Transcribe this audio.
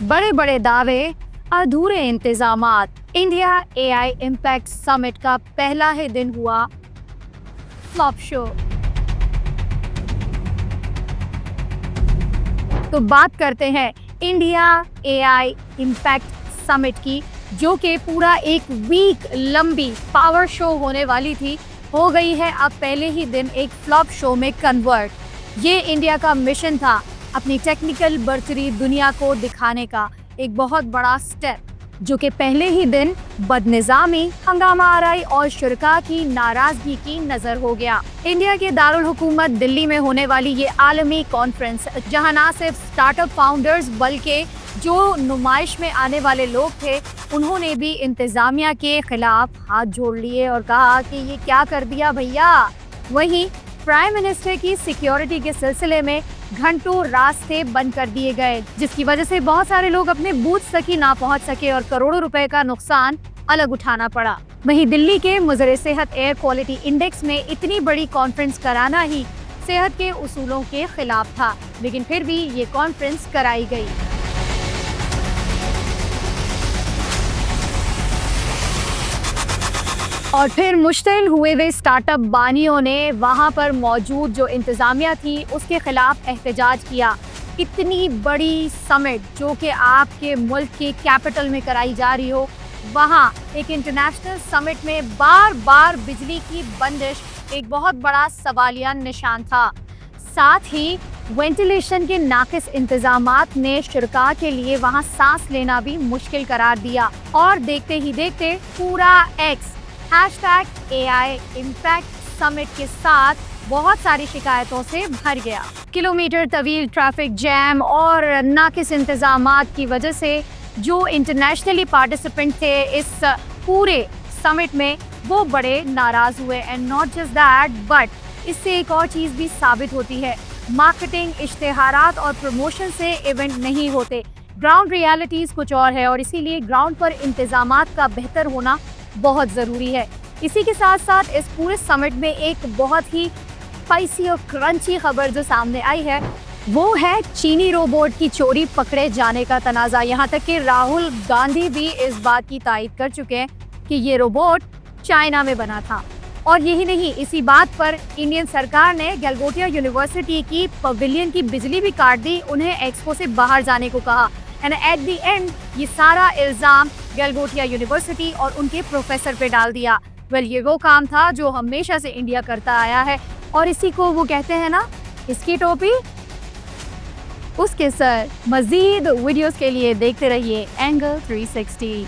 बड़े बड़े दावे, अधूरे इंतजामात। इंडिया एआई इम्पैक्ट समिट का पहला ही दिन हुआ फ्लॉप शो। तो बात करते हैं इंडिया एआई इम्पैक्ट समिट की, जो कि पूरा एक वीक लंबी पावर शो होने वाली थी, हो गई है अब पहले ही दिन एक फ्लॉप शो में कन्वर्ट। ये इंडिया का मिशन था अपनी टेक्निकल बढ़तरी दुनिया को दिखाने का, एक बहुत बड़ा स्टेप, जो कि पहले ही दिन बदनिज़ामी, हंगामा आराई और शुरका की नाराजगी की नजर हो गया। इंडिया के दारुल हुकूमत दिल्ली में होने वाली ये आलमी कॉन्फ्रेंस, जहां ना सिर्फ स्टार्टअप फाउंडर्स बल्कि जो नुमाइश में आने वाले लोग थे, उन्होंने भी इंतजामिया के खिलाफ हाथ जोड़ लिए और कहा कि ये क्या कर दिया भैया। वहीं प्राइम मिनिस्टर की सिक्योरिटी के सिलसिले में घंटों रास्ते बंद कर दिए गए, जिसकी वजह से बहुत सारे लोग अपने बूथ तक ही ना पहुंच सके और करोड़ों रुपए का नुकसान अलग उठाना पड़ा। वहीं दिल्ली के मुजरे सेहत एयर क्वालिटी इंडेक्स में इतनी बड़ी कॉन्फ्रेंस कराना ही सेहत के उसूलों के खिलाफ था, लेकिन फिर भी ये कॉन्फ्रेंस कराई गई। और फिर मुश्तिल हुए वे स्टार्टअप बानियों ने वहां पर मौजूद जो इंतजामिया थी उसके खिलाफ एहतजाज किया। इतनी बड़ी समिट जो कि आपके मुल्क के कैपिटल में कराई जा रही हो, वहां एक इंटरनेशनल समिट में बार बार बिजली की बंदिश एक बहुत बड़ा सवालिया निशान था। साथ ही वेंटिलेशन के नाकिस इंतजामात ने शुरका के लिए वहां सांस लेना भी मुश्किल करार दिया। और देखते ही देखते पूरा एक्स #AI इम्पैक्ट समिट के साथ बहुत सारी शिकायतों से भर गया। किलोमीटर तवील ट्रैफिक जैम और नाकिस इंतजामात की वजह से जो इंटरनेशनली पार्टिसिपेंट थे इस पूरे समिट में, वो बड़े नाराज हुए। And not just that, but इससे एक और चीज़ भी साबित होती है, मार्केटिंग, इश्तेहारात और प्रमोशन से इवेंट नहीं होते, ग्राउंड रियलिटीज़ कुछ और है, और इसीलिए ग्राउंड पर इंतजामात का बेहतर होना बहुत ज़रूरी है। इसी के साथ साथ इस पूरे समिट में एक बहुत ही स्पाइसी और क्रंची खबर जो सामने आई है, वो है चीनी रोबोट की चोरी पकड़े जाने का तनाज़ा। यहाँ तक कि राहुल गांधी भी इस बात की तायद कर चुके हैं कि ये रोबोट चाइना में बना था। और यही नहीं, इसी बात पर इंडियन सरकार ने गलगोटिया यूनिवर्सिटी की पवेलियन की बिजली भी काट दी, उन्हें एक्सपो से बाहर जाने को कहा। एंड एट द एंड ये सारा इल्ज़ाम गलगोटिया यूनिवर्सिटी और उनके प्रोफेसर पे डाल दिया। वेल, ये वो काम था जो हमेशा से इंडिया करता आया है, और इसी को वो कहते हैं ना, इसकी टोपी उसके सर। मज़ीद वीडियोस के लिए देखते रहिए एंगल 360।